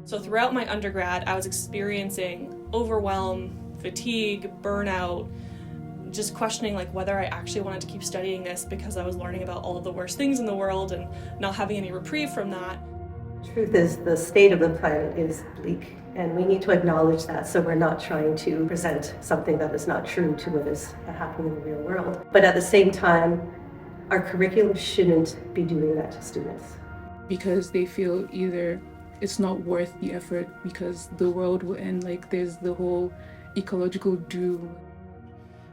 So throughout my undergrad, I was experiencing overwhelm, fatigue, burnout, just questioning like whether I actually wanted to keep studying this because I was learning about all of the worst things in the world and not having any reprieve from that. Truth is, the state of the planet is bleak, and we need to acknowledge that so we're not trying to present something that is not true to what is happening in the real world. But at the same time, our curriculum shouldn't be doing that to students. Because they feel either it's not worth the effort because the world will end, like there's the whole ecological doom.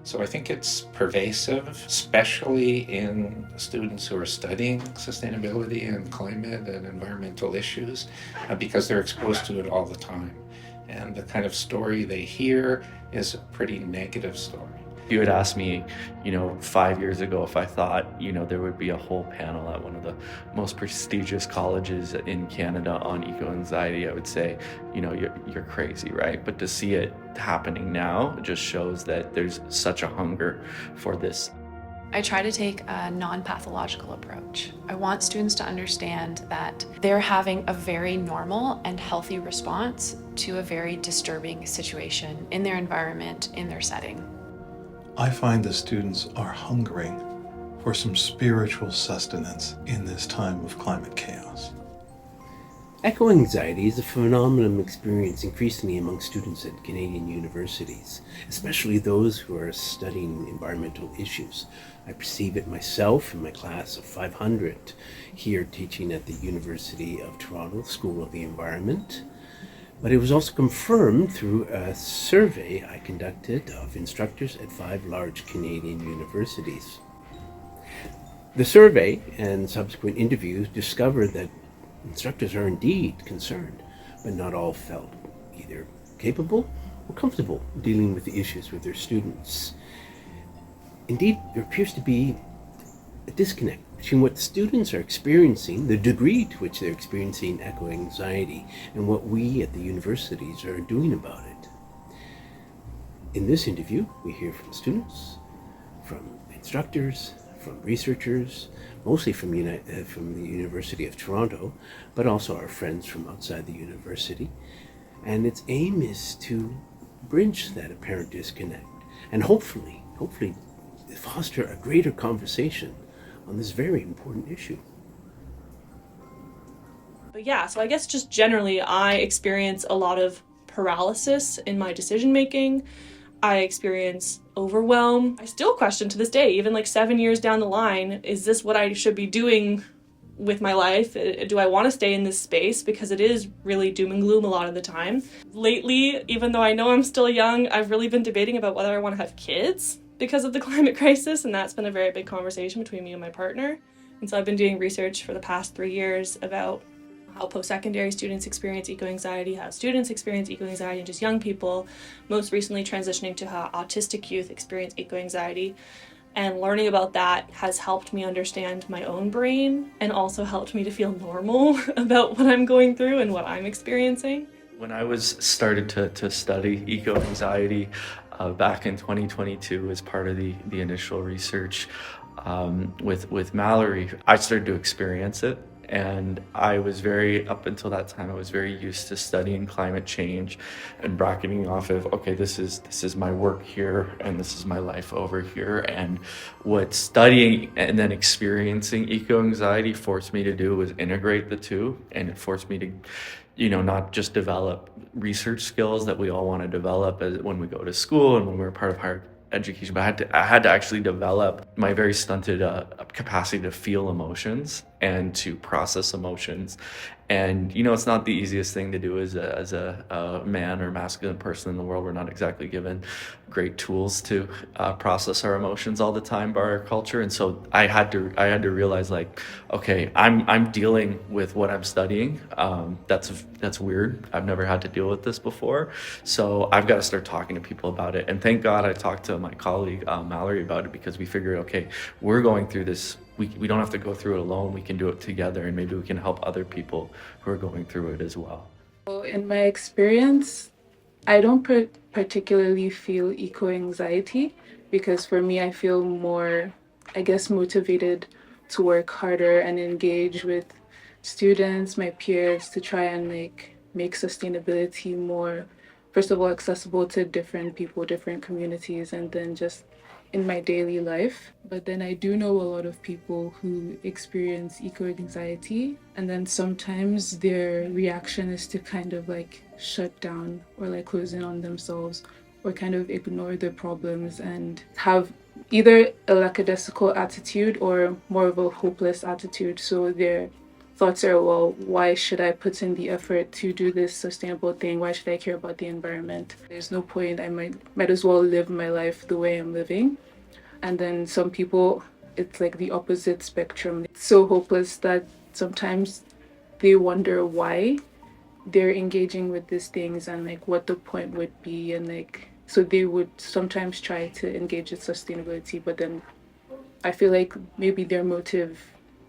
So I think it's pervasive, especially in students who are studying sustainability and climate and environmental issues, because they're exposed to it all the time. And the kind of story they hear is a pretty negative story. If you had asked me, 5 years ago if I thought, there would be a whole panel at one of the most prestigious colleges in Canada on eco-anxiety, I would say, you're crazy, right? But to see it happening now just shows that there's such a hunger for this. I try to take a non-pathological approach. I want students to understand that they're having a very normal and healthy response to a very disturbing situation in their environment, in their setting. I find the students are hungering for some spiritual sustenance in this time of climate chaos. Eco-anxiety is a phenomenon experienced increasingly among students at Canadian universities, especially those who are studying environmental issues. I perceive it myself in my class of 500 here teaching at the University of Toronto School of the Environment. But it was also confirmed through a survey I conducted of instructors at 5 large Canadian universities. The survey and subsequent interviews discovered that instructors are indeed concerned, but not all felt either capable or comfortable dealing with the issues with their students. Indeed, there appears to be a disconnect between what students are experiencing, the degree to which they're experiencing eco-anxiety, and what we at the universities are doing about it. In this interview, we hear from students, from instructors, from researchers, mostly from the University of Toronto, but also our friends from outside the university. And its aim is to bridge that apparent disconnect and hopefully foster a greater conversation on this very important issue. But yeah, so I guess just generally I experience a lot of paralysis in my decision making. I experience overwhelm. I still question to this day, even like 7 years down the line, is this what I should be doing with my life? Do I want to stay in this space? Because it is really doom and gloom a lot of the time. Lately, even though I know I'm still young, I've really been debating about whether I want to have kids because of the climate crisis, and that's been a very big conversation between me and my partner. And so I've been doing research for the past 3 years about how post-secondary students experience eco-anxiety, how students experience eco-anxiety, and just young people, most recently transitioning to how autistic youth experience eco-anxiety. And learning about that has helped me understand my own brain and also helped me to feel normal about what I'm going through and what I'm experiencing. When I was started to study eco-anxiety back in 2022 as part of the initial research with Mallory, I started to experience it. And up until that time, I was very used to studying climate change and bracketing off of, okay, this is my work here and this is my life over here. And what studying and then experiencing eco-anxiety forced me to do was integrate the two, and it forced me to, not just develop research skills that we all want to develop when we go to school and when we're part of higher education, but I had to actually develop my very stunted capacity to feel emotions and to process emotions. And it's not the easiest thing to do as a man or masculine person in the world. We're not exactly given great tools to process our emotions all the time by our culture. And so I had to realize, like, okay, I'm dealing with what I'm studying. That's weird. I've never had to deal with this before. So I've got to start talking to people about it. And thank God I talked to my colleague Mallory about it, because we figured, okay, we're going through this. We don't have to go through it alone. We can do it together, and maybe we can help other people who are going through it as well. In my experience, I don't particularly feel eco-anxiety, because for me, I feel more, motivated to work harder and engage with students, my peers, to try and make sustainability more, first of all, accessible to different people, different communities, and then just in my daily life. But then I do know a lot of people who experience eco anxiety, and then sometimes their reaction is to kind of like shut down or like close in on themselves or kind of ignore the problems and have either a lackadaisical attitude or more of a hopeless attitude. So their thoughts are, well, why should I put in the effort to do this sustainable thing? Why should I care about the environment? There's no point. I might as well live my life the way I'm living. And then some people, it's like the opposite spectrum. It's so hopeless that sometimes they wonder why they're engaging with these things and like what the point would be, and like so they would sometimes try to engage with sustainability, but then I feel like maybe their motive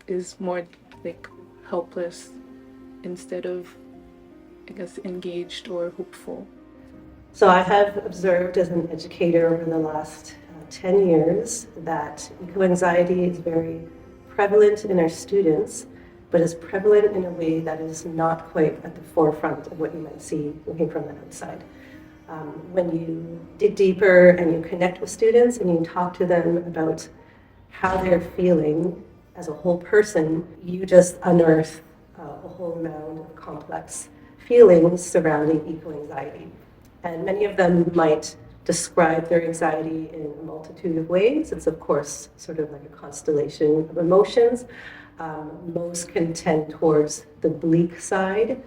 is more like helpless instead of, I guess, engaged or hopeful. So I have observed as an educator over the last 10 years that eco-anxiety is very prevalent in our students, but is prevalent in a way that is not quite at the forefront of what you might see looking from the outside. When you dig deeper and you connect with students and you talk to them about how they're feeling as a whole person, you just unearth a whole mound of complex feelings surrounding eco-anxiety. And many of them might describe their anxiety in a multitude of ways. It's, of course, sort of like a constellation of emotions. Most can tend towards the bleak side,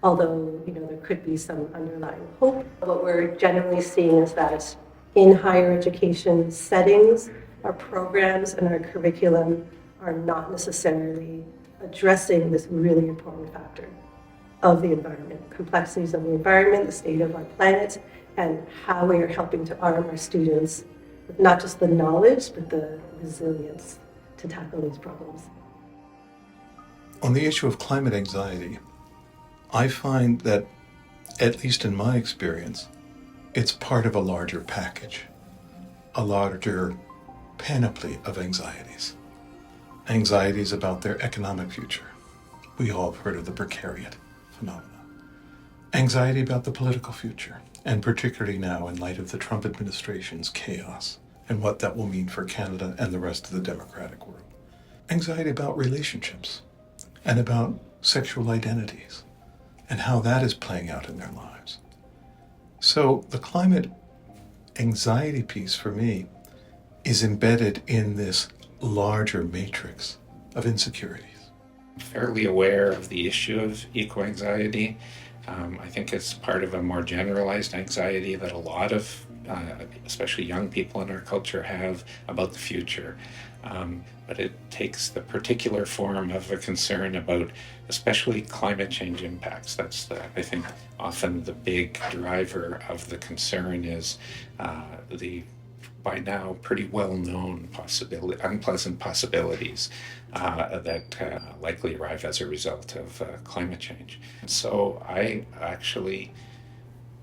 although there could be some underlying hope. What we're generally seeing is that in higher education settings, our programs and our curriculum are not necessarily addressing this really important factor of the environment, complexities of the environment, the state of our planet, and how we are helping to arm our students with not just the knowledge, but the resilience to tackle these problems. On the issue of climate anxiety, I find that, at least in my experience, it's part of a larger package, a larger panoply of anxieties. Anxieties about their economic future. We all have heard of the precariat phenomenon. Anxiety about the political future, and particularly now in light of the Trump administration's chaos and what that will mean for Canada and the rest of the democratic world. Anxiety about relationships and about sexual identities and how that is playing out in their lives. So the climate anxiety piece for me is embedded in this larger matrix of insecurities. Fairly aware of the issue of eco-anxiety. I think it's part of a more generalized anxiety that a lot of, especially young people in our culture, have about the future. But it takes the particular form of a concern about especially climate change impacts. That's, I think, often the big driver of the concern is the by now pretty well-known unpleasant possibilities that likely arrive as a result of climate change. So I actually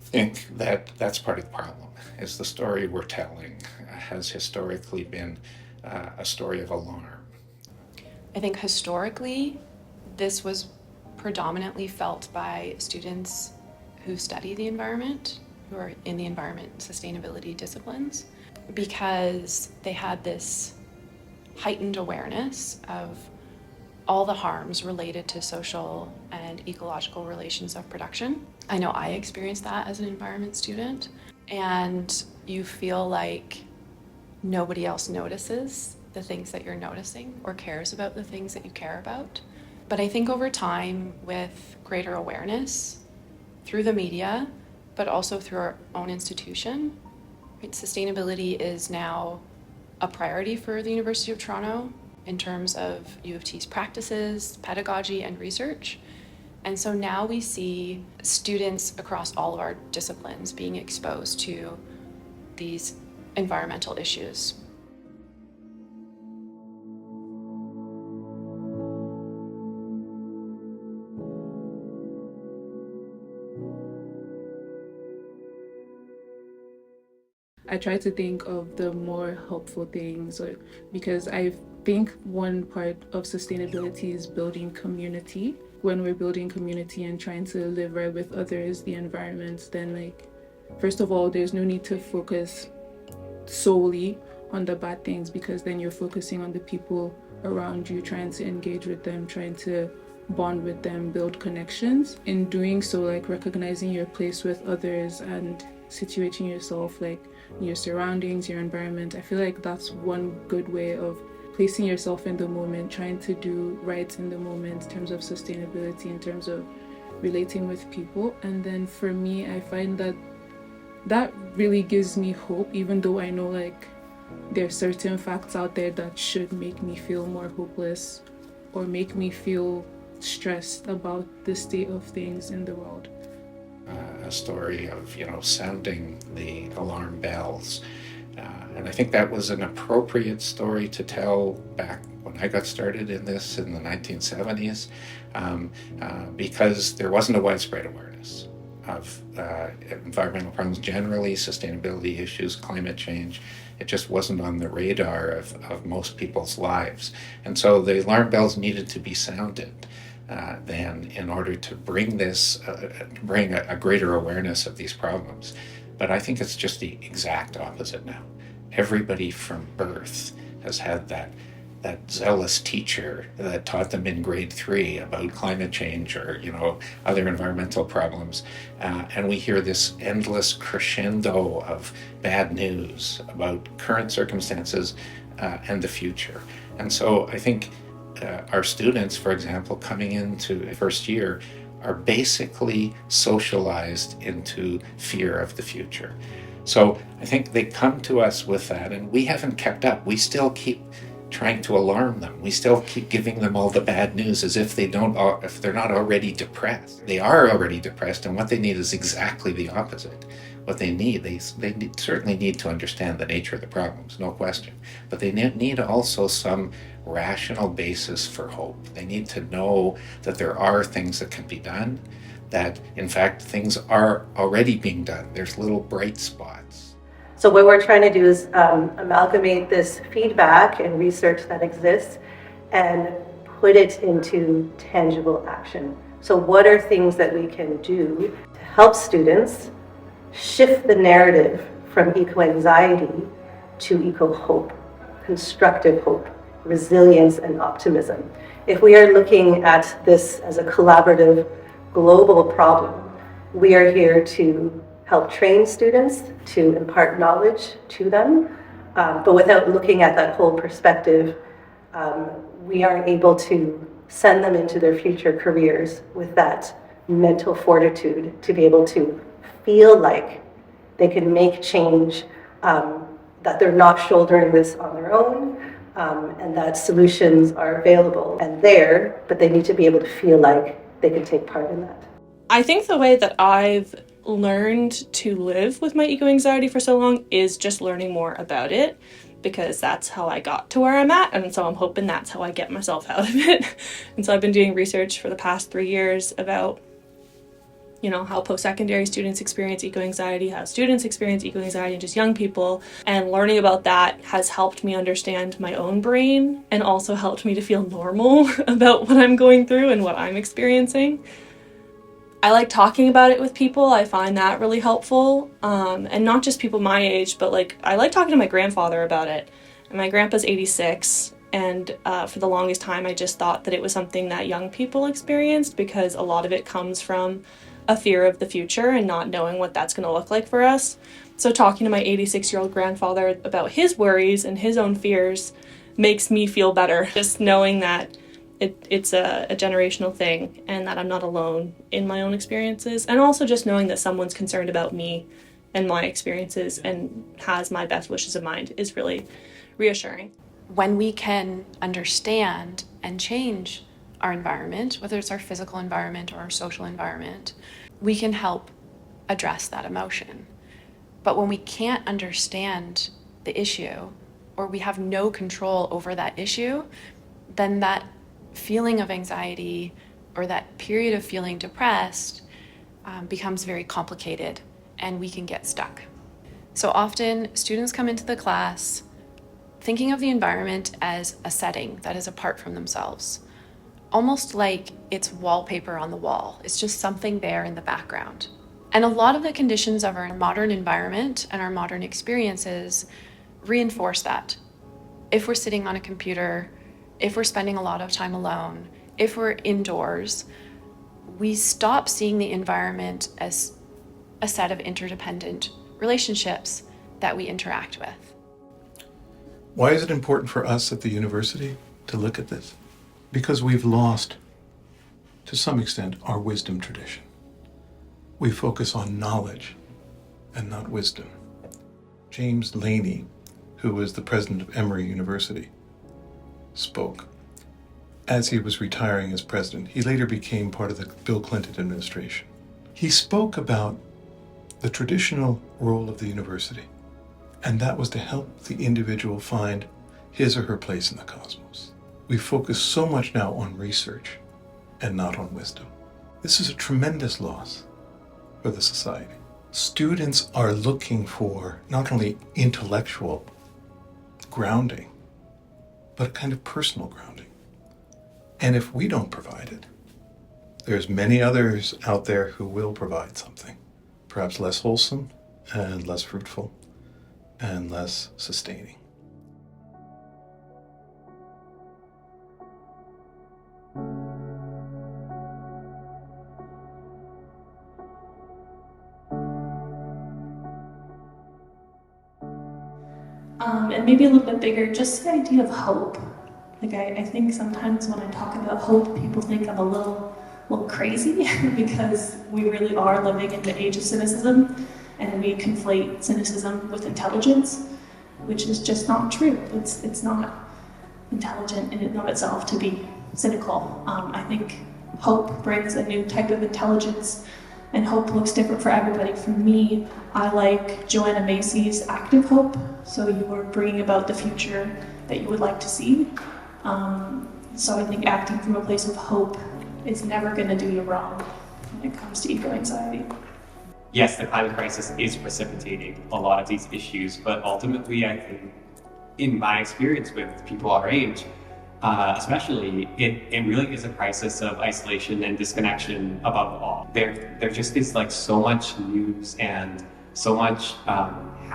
think that that's part of the problem, is the story we're telling has historically been a story of alarm. I think historically, this was predominantly felt by students who study the environment, who are in the environment sustainability disciplines, because they had this heightened awareness of all the harms related to social and ecological relations of production. I know I experienced that as an environment student, and you feel like nobody else notices the things that you're noticing or cares about the things that you care about. But I think over time, with greater awareness through the media, but also through our own institution, right, sustainability is now a priority for the University of Toronto in terms of U of T's practices, pedagogy, and research. And so now we see students across all of our disciplines being exposed to these environmental issues. I try to think of the more helpful things, because I think one part of sustainability is building community. when we're building community and trying to live right with others, the environment, then like, first of all, there's no need to focus solely on the bad things, because then you're focusing on the people around you, trying to engage with them, trying to bond with them, build connections. In doing so, like recognizing your place with others and situating yourself, like your surroundings, your environment. I feel like that's one good way of placing yourself in the moment, trying to do right in the moment in terms of sustainability, in terms of relating with people. And then for me, I find that really gives me hope, even though I know like there are certain facts out there that should make me feel more hopeless or make me feel stressed about the state of things in the world. A story of, sounding the alarm bells. And I think that was an appropriate story to tell back when I got started in this in the 1970s, because there wasn't a widespread awareness of environmental problems generally, sustainability issues, climate change. It just wasn't on the radar of most people's lives. And so the alarm bells needed to be sounded then in order to bring bring a greater awareness of these problems. But I think it's just the exact opposite now. Everybody from birth has had that zealous teacher that taught them in grade 3 about climate change or other environmental problems, and we hear this endless crescendo of bad news about current circumstances and the future. And so I think our students, for example, coming into first year, are basically socialized into fear of the future. So I think they come to us with that, and we haven't kept up. We still keep trying to alarm them. We still keep giving them all the bad news as if they're not already depressed. They are already depressed, and what they need is exactly the opposite. What they need, they certainly need to understand the nature of the problems, no question. But they need also some rational basis for hope. They need to know that there are things that can be done, that in fact things are already being done. There's little bright spots. So what we're trying to do is amalgamate this feedback and research that exists and put it into tangible action. So what are things that we can do to help students shift the narrative from eco-anxiety to eco-hope, constructive hope, resilience, and optimism? If we are looking at this as a collaborative global problem, we are here to help train students, to impart knowledge to them, but without looking at that whole perspective, we aren't able to send them into their future careers with that mental fortitude to be able to feel like they can make change, that they're not shouldering this on their own, and that solutions are available and there, but they need to be able to feel like they can take part in that. I think the way that I've learned to live with my eco-anxiety for so long is just learning more about it, because that's how I got to where I'm at, and so I'm hoping that's how I get myself out of it. And so I've been doing research for the past 3 years about how post-secondary students experience eco-anxiety, how students experience eco-anxiety, and just young people. And learning about that has helped me understand my own brain and also helped me to feel normal about what I'm going through and what I'm experiencing. I like talking about it with people. I find that really helpful. And not just people my age, but I like talking to my grandfather about it. And my grandpa's 86. And for the longest time, I just thought that it was something that young people experienced, because a lot of it comes from a fear of the future and not knowing what that's going to look like for us. So talking to my 86-year-old grandfather about his worries and his own fears makes me feel better. Just knowing that it's a generational thing and that I'm not alone in my own experiences. And also just knowing that someone's concerned about me and my experiences and has my best wishes in mind is really reassuring. When we can understand and change our environment, whether it's our physical environment or our social environment, we can help address that emotion. But when we can't understand the issue, or we have no control over that issue, then that feeling of anxiety or that period of feeling depressed becomes very complicated, and we can get stuck. So often students come into the class thinking of the environment as a setting that is apart from themselves, almost like it's wallpaper on the wall. It's just something there in the background. And a lot of the conditions of our modern environment and our modern experiences reinforce that. If we're sitting on a computer, if we're spending a lot of time alone, if we're indoors, we stop seeing the environment as a set of interdependent relationships that we interact with. Why is it important for us at the university to look at this? Because we've lost, to some extent, our wisdom tradition. We focus on knowledge and not wisdom. James Laney, who was the president of Emory University, spoke as he was retiring as president. He later became part of the Bill Clinton administration. He spoke about the traditional role of the university, and that was to help the individual find his or her place in the cosmos. We focus so much now on research and not on wisdom. This is a tremendous loss for the society. Students are looking for not only intellectual grounding, but a kind of personal grounding. And if we don't provide it, there's many others out there who will provide something, perhaps less wholesome and less fruitful and less sustaining. And maybe a little bit bigger, just the idea of hope. Like I think sometimes when I talk about hope, people think I'm a little crazy because we really are living in the age of cynicism, and we conflate cynicism with intelligence, which is just not true. It's not intelligent in and of itself to be cynical. I think hope brings a new type of intelligence, and hope looks different for everybody. For me, I like Joanna Macy's active hope. So you are bringing about the future that you would like to see. So I think acting from a place of hope is never going to do you wrong when it comes to eco-anxiety. Yes, the climate crisis is precipitating a lot of these issues, but ultimately I think, in my experience with people our age, especially, it really is a crisis of isolation and disconnection above all. There just is like so much news and so much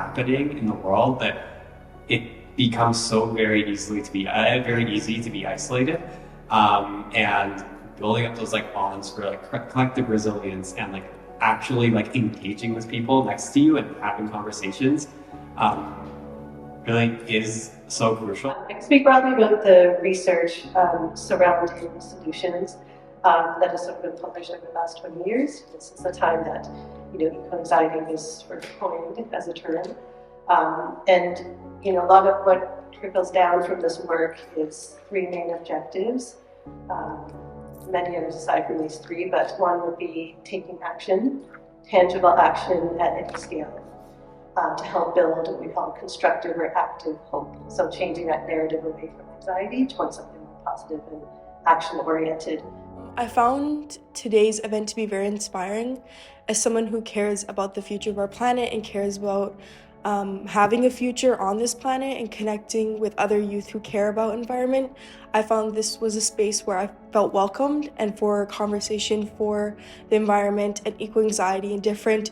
happening in the world that it becomes so very easy to be isolated, and building up those like bonds for like collective resilience and like actually like engaging with people next to you and having conversations really is so crucial. I can speak broadly about the research surrounding solutions that has sort of been published over the last 20 years. This is the time that eco-anxiety was sort of coined as a term. And a lot of what trickles down from this work is three main objectives. Many others aside from these three, but one would be taking action, tangible action at any scale, to help build what we call constructive or active hope. So changing that narrative away from anxiety towards something more positive and action-oriented. I found today's event to be very inspiring as someone who cares about the future of our planet and cares about having a future on this planet and connecting with other youth who care about environment. I found this was a space where I felt welcomed, and for conversation for the environment and eco-anxiety and different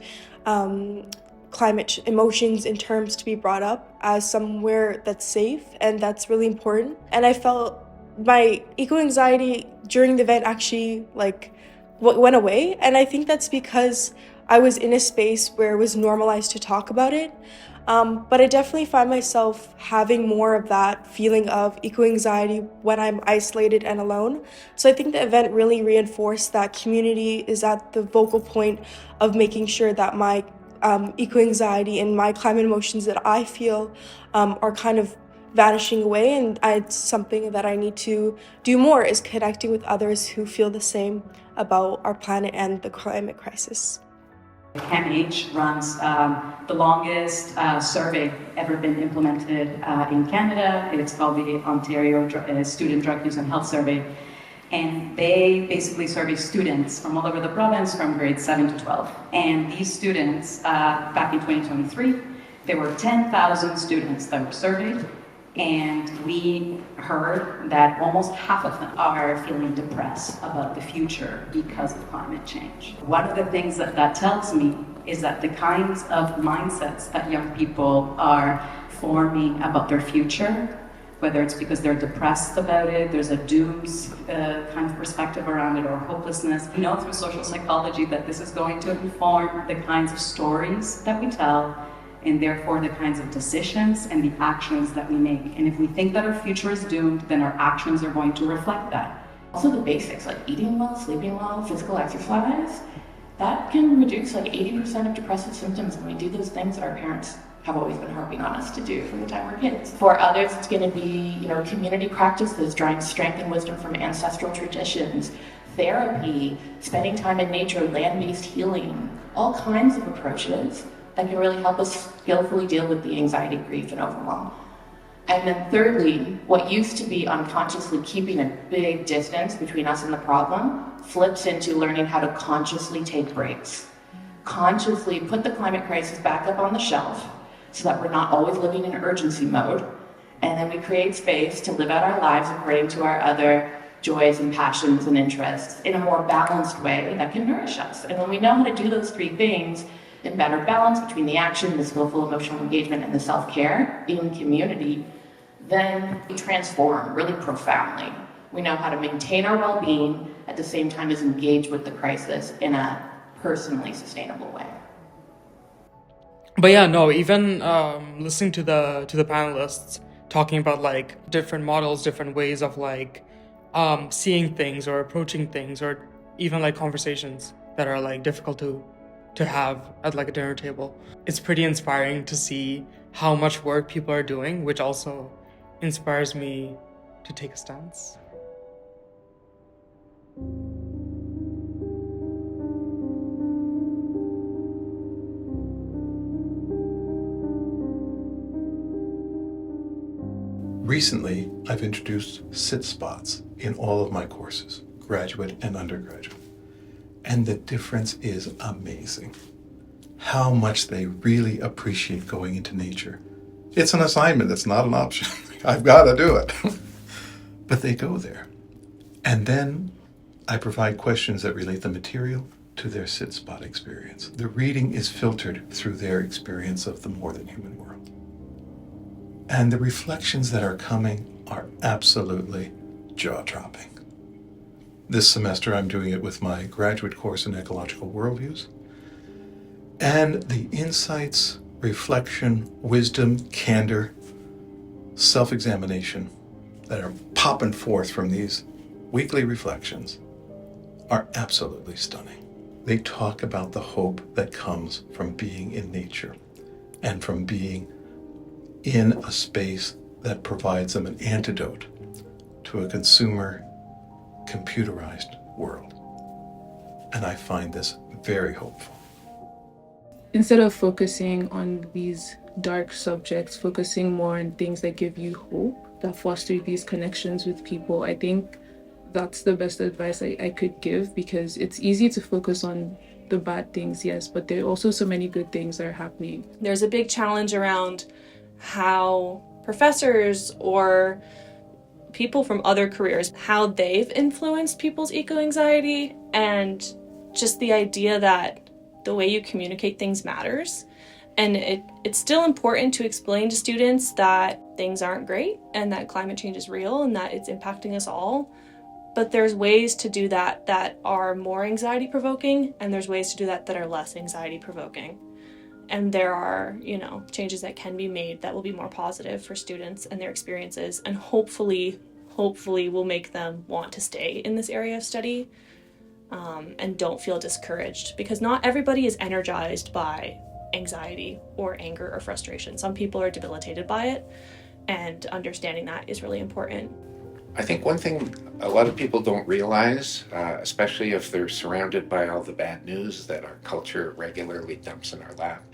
climate emotions and terms to be brought up as somewhere that's safe, and that's really important. And I felt my eco-anxiety during the event actually went away, and I think that's because I was in a space where it was normalized to talk about it. But I definitely find myself having more of that feeling of eco-anxiety when I'm isolated and alone. So I think the event really reinforced that community is at the vocal point of making sure that my eco-anxiety and my climate emotions that I feel are kind of vanishing away, and it's something that I need to do more, is connecting with others who feel the same about our planet and the climate crisis. CAMH runs the longest survey ever been implemented in Canada. It's called the Ontario Student Drug Use and Health Survey. And they basically survey students from all over the province from grades 7 to 12. And these students, back in 2023, there were 10,000 students that were surveyed. And we heard that almost half of them are feeling depressed about the future because of climate change. One of the things that tells me is that the kinds of mindsets that young people are forming about their future, whether it's because they're depressed about it, there's a dooms kind of perspective around it, or hopelessness. We know through social psychology that this is going to inform the kinds of stories that we tell, and therefore the kinds of decisions and the actions that we make. And if we think that our future is doomed, then our actions are going to reflect that. Also the basics, like eating well, sleeping well, physical exercise, that can reduce like 80% of depressive symptoms when we do those things that our parents have always been harping on us to do from the time we're kids. For others, it's going to be, community practices, drawing strength and wisdom from ancestral traditions, therapy, spending time in nature, land-based healing, all kinds of approaches that can really help us skillfully deal with the anxiety, grief, and overwhelm. And then thirdly, what used to be unconsciously keeping a big distance between us and the problem flips into learning how to consciously take breaks. Consciously put the climate crisis back up on the shelf so that we're not always living in urgency mode. And then we create space to live out our lives according to our other joys and passions and interests in a more balanced way that can nourish us. And when we know how to do those three things in better balance between the action, the skillful emotional engagement, and the self-care in community, then we transform really profoundly. We know how to maintain our well-being at the same time as engage with the crisis in a personally sustainable way. But yeah, no, even listening to the panelists talking about like different models, different ways of like seeing things or approaching things, or even like conversations that are like difficult to have at like a dinner table. It's pretty inspiring to see how much work people are doing, which also inspires me to take a stance. Recently, I've introduced sit spots in all of my courses, graduate and undergraduate. And the difference is amazing. How much they really appreciate going into nature. It's an assignment, it's not an option. I've got to do it. But they go there. And then I provide questions that relate the material to their sit spot experience. The reading is filtered through their experience of the more than human world. And the reflections that are coming are absolutely jaw-dropping. This semester, I'm doing it with my graduate course in ecological worldviews. And the insights, reflection, wisdom, candor, self-examination that are popping forth from these weekly reflections are absolutely stunning. They talk about the hope that comes from being in nature and from being in a space that provides them an antidote to a consumer, computerized world. And I find this very hopeful. Instead of focusing on these dark subjects, focusing more on things that give you hope, that foster these connections with people, I think that's the best advice I could give, because it's easy to focus on the bad things, yes, but there are also so many good things that are happening. There's a big challenge around how professors or people from other careers, how they've influenced people's eco-anxiety, and just the idea that the way you communicate things matters. And it's still important to explain to students that things aren't great and that climate change is real and that it's impacting us all. But there's ways to do that that are more anxiety provoking, and there's ways to do that that are less anxiety provoking. And there are, changes that can be made that will be more positive for students and their experiences, and hopefully will make them want to stay in this area of study and don't feel discouraged, because not everybody is energized by anxiety or anger or frustration. Some people are debilitated by it, and understanding that is really important. I think one thing a lot of people don't realize, especially if they're surrounded by all the bad news that our culture regularly dumps in our lap,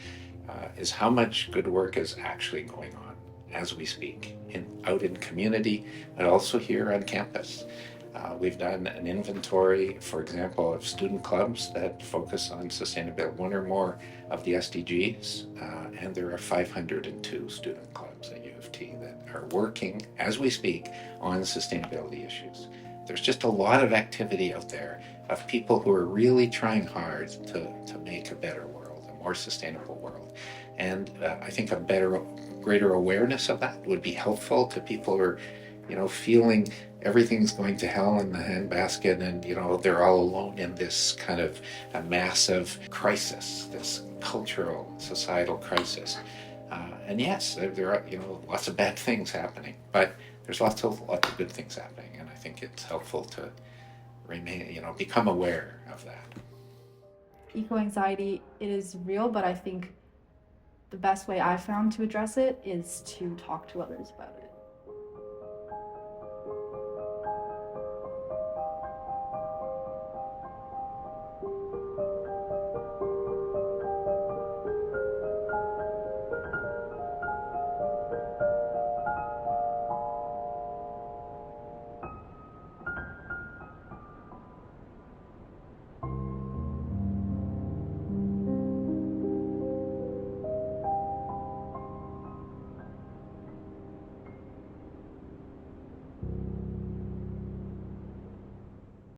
is how much good work is actually going on as we speak, out in community, but also here on campus. We've done an inventory, for example, of student clubs that focus on sustainability, one or more of the SDGs, and there are 502 student clubs at U of T. community that are working as we speak on sustainability issues. There's just a lot of activity out there of people who are really trying hard to make a better world, a more sustainable world. And I think greater awareness of that would be helpful to people who are, feeling everything's going to hell in the handbasket, and they're all alone in this kind of a massive crisis, this cultural, societal crisis. And yes, there are lots of bad things happening, but there's lots of good things happening, and I think it's helpful to become aware of that. Eco-anxiety, it is real, but I think the best way I've found to address it is to talk to others about it.